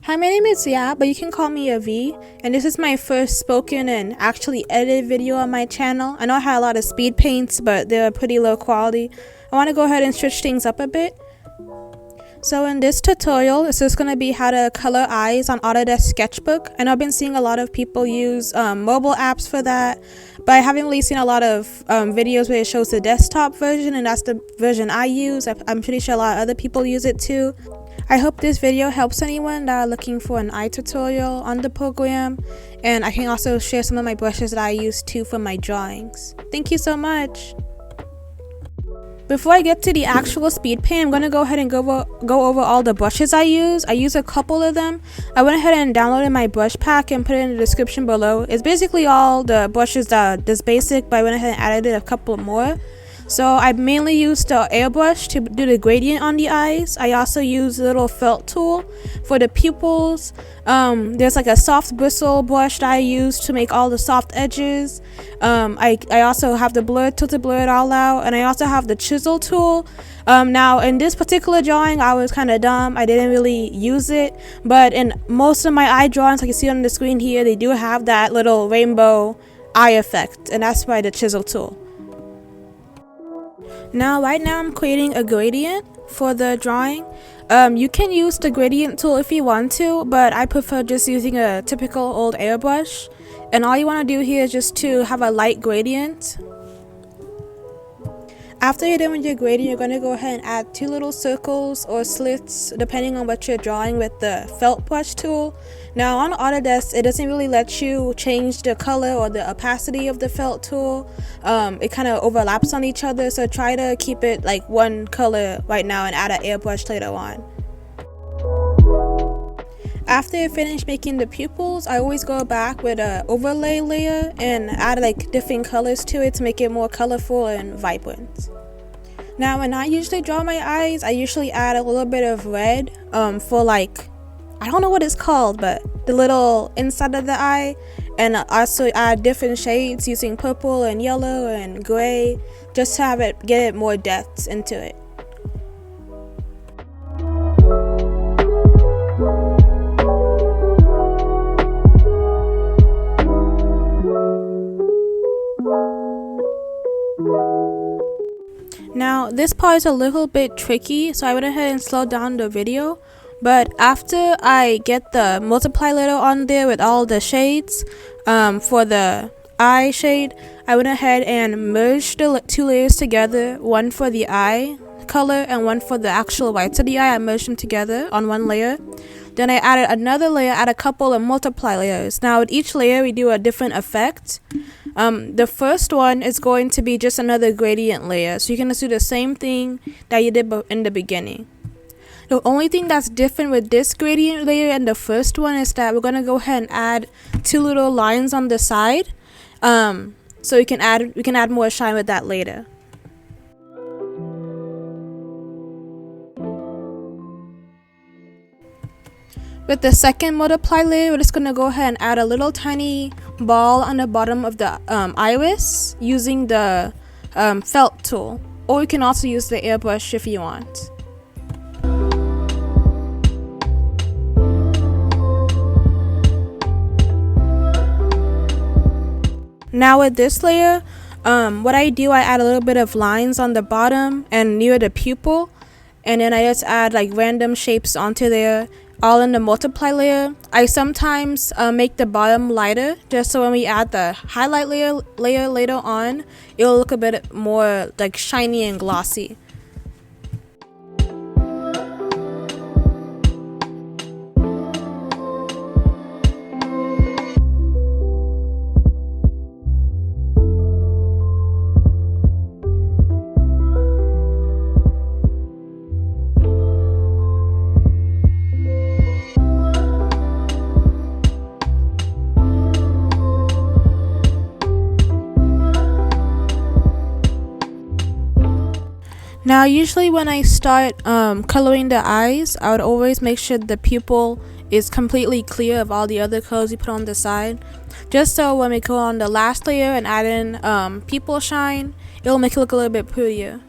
Hi, my name is Ya, but you can call me a V, and this is my first spoken and actually edited video on my channel. I know I had a lot of speed paints, but they're pretty low quality. I want to go ahead and switch things up a bit. So in this tutorial, it's just going to be how to color eyes on Autodesk Sketchbook. And I've been seeing a lot of people use mobile apps for that, but I haven't really seen a lot of videos where it shows the desktop version, and that's the version I use. I'm pretty sure a lot of other people use it too. I hope this video helps anyone that are looking for an eye tutorial on the program, and I can also share some of my brushes that I use too for my drawings. Thank you so much! Before I get to the actual speed paint, I'm going to go ahead and go over all the brushes I use. I use a couple of them. I went ahead and downloaded my brush pack and put it in the description below. It's basically all the brushes that are this basic, but I went ahead and added a couple more. So I mainly use the airbrush to do the gradient on the eyes. I also use a little felt tool for the pupils. There's like a soft bristle brush that I use to make all the soft edges. I also have the blur tool to blur it all out, and I also have the chisel tool. Now in this particular drawing, I was kind of dumb. I didn't really use it, but in most of my eye drawings, like you see on the screen here, they do have that little rainbow eye effect, and that's by the chisel tool. Right now I'm creating a gradient for the drawing. You can use the gradient tool if you want to, but I prefer just using a typical old airbrush. And all you want to do here is just to have a light gradient. After you're done with your gradient, you're going to go ahead and add two little circles or slits depending on what you're drawing with the felt brush tool. Now on Autodesk, it doesn't really let you change the color or the opacity of the felt tool. It kind of overlaps on each other, so try to keep it like one color right now and add an airbrush later on. After I finish making the pupils, I always go back with an overlay layer and add like different colors to it to make it more colorful and vibrant. Now when I usually draw my eyes, I usually add a little bit of red for like, I don't know what it's called, but the little inside of the eye, and also add different shades using purple and yellow and gray just to get it more depth into it. Now this part is a little bit tricky, so I went ahead and slowed down the video, but after I get the multiply layer on there with all the shades for the eye shade, I went ahead and merged the two layers together, one for the eye color and one for the actual whites of the eye. I merged them together on one layer. Then I added another layer, add a couple of multiply layers. Now with each layer we do a different effect. The first one is going to be just another gradient layer, so you can just do the same thing that you did in the beginning. The only thing that's different with this gradient layer and the first one is that we're going to go ahead and add two little lines on the side, so we can add more shine with that later. With the second multiply layer, we're just going to go ahead and add a little tiny ball on the bottom of the iris using the felt tool, or you can also use the airbrush if you want. Now with this layer, what I do, I add a little bit of lines on the bottom and near the pupil, and then I just add like random shapes onto there, all in the multiply layer. I sometimes make the bottom lighter just so when we add the highlight layer later on, it'll look a bit more like shiny and glossy. Now usually when I start coloring the eyes, I would always make sure the pupil is completely clear of all the other colors you put on the side, just so when we go on the last layer and add in pupil shine, it'll make it look a little bit prettier.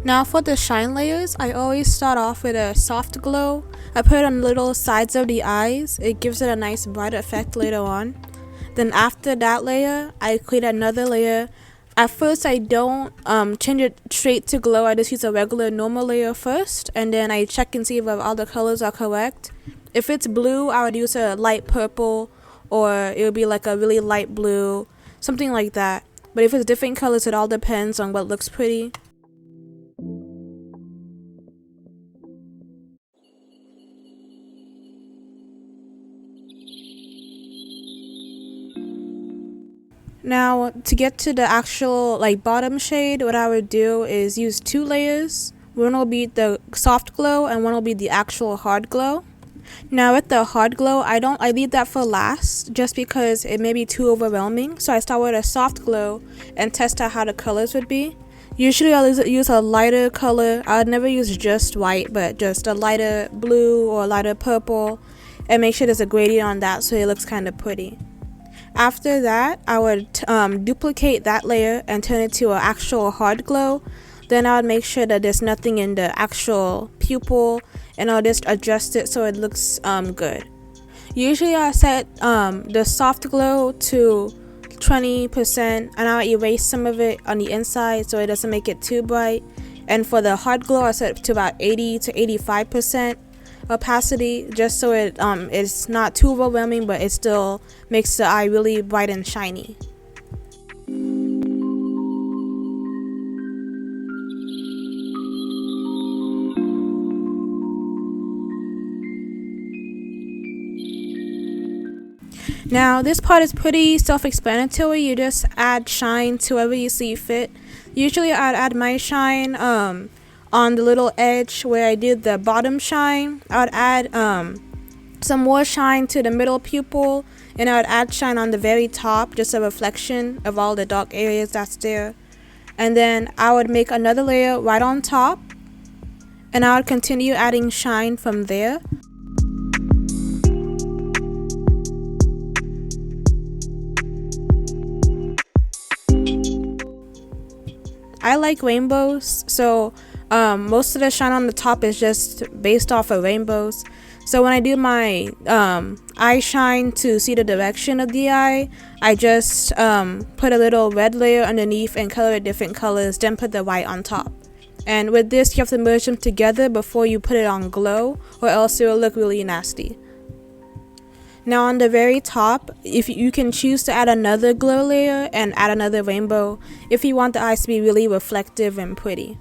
Now for the shine layers, I always start off with a soft glow. I put it on the little sides of the eyes. It gives it a nice bright effect later on. Then after that layer, I create another layer. At first, I don't change it straight to glow. I just use a regular normal layer first, and then I check and see if all the colors are correct. If it's blue, I would use a light purple, or it would be like a really light blue, something like that. But if it's different colors, it all depends on what looks pretty. Now to get to the actual bottom shade, what I would do is use 2 layers. One will be the soft glow and one will be the actual hard glow. Now with the hard glow, I leave that for last just because it may be too overwhelming. So I start with a soft glow and test out how the colors would be. Usually I'll use a lighter color. I would never use just white, but just a lighter blue or a lighter purple, and make sure there's a gradient on that so it looks kind of pretty. After that, I would duplicate that layer and turn it to an actual hard glow. Then I would make sure that there's nothing in the actual pupil, and I'll just adjust it so it looks good. Usually I set the soft glow to 20%, and I'll erase some of it on the inside so it doesn't make it too bright. And for the hard glow, I set it to about 80 to 85% opacity, just so it's not too overwhelming, but it still makes the eye really bright and shiny. Now this part is pretty self-explanatory. You just add shine to wherever you see fit. Usually I'd add my shine on the little edge where I did the bottom shine. I would add some more shine to the middle pupil, and I would add shine on the very top, just a reflection of all the dark areas that's there. And then I would make another layer right on top, and I would continue adding shine from there. I like rainbows, so most of the shine on the top is just based off of rainbows. So when I do my eye shine to see the direction of the eye, I just put a little red layer underneath and color it different colors, then put the white on top. And with this, you have to merge them together before you put it on glow, or else it will look really nasty. Now on the very top, if you can choose to add another glow layer and add another rainbow if you want the eyes to be really reflective and pretty.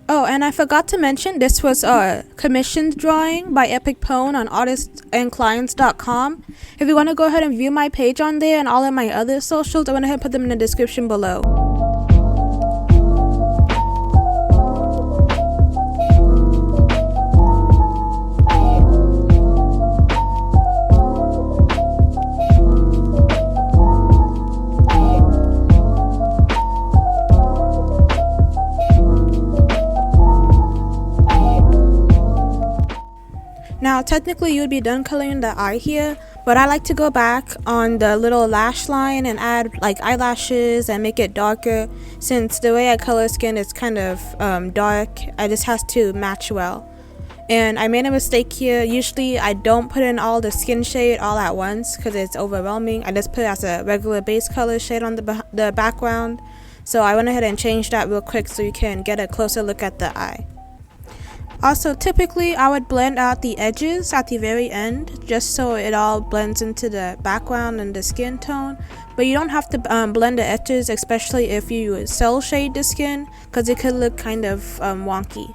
Oh, and I forgot to mention, this was a commissioned drawing by Epic Pone on artistandclients.com. If you want to go ahead and view my page on there and all of my other socials, I went ahead and put them in the description below. Now technically you would be done coloring the eye here, but I like to go back on the little lash line and add eyelashes and make it darker, since the way I color skin is kind of dark. It just has to match well. And I made a mistake here. Usually I don't put in all the skin shade all at once because it's overwhelming. I just put it as a regular base color shade on the background. So I went ahead and changed that real quick so you can get a closer look at the eye. Also, typically I would blend out the edges at the very end just so it all blends into the background and the skin tone, but you don't have to blend the edges, especially if you cell shade the skin, because it could look kind of wonky.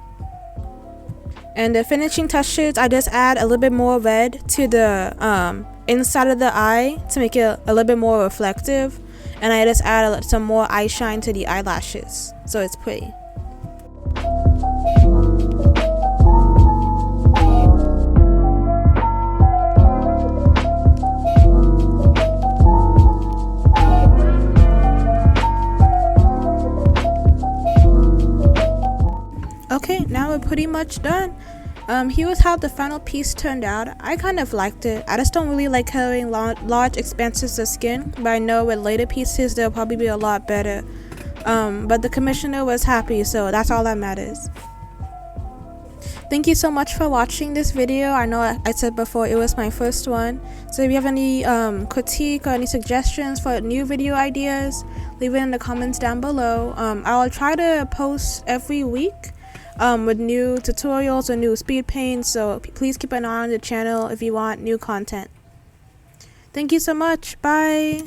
And the finishing touches, I just add a little bit more red to the inside of the eye to make it a little bit more reflective, and I just add some more eye shine to the eyelashes so it's pretty. Okay, now we're pretty much done. Here was how the final piece turned out. I kind of liked it. I just don't really like having large expanses of skin, but I know with later pieces they'll probably be a lot better. But the commissioner was happy, so that's all that matters. Thank you so much for watching this video. I know I said before it was my first one, so if you have any critique or any suggestions for new video ideas, leave it in the comments down below. I'll try to post every week with new tutorials or new speed paints, so please keep an eye on the channel if you want new content. Thank you so much. Bye.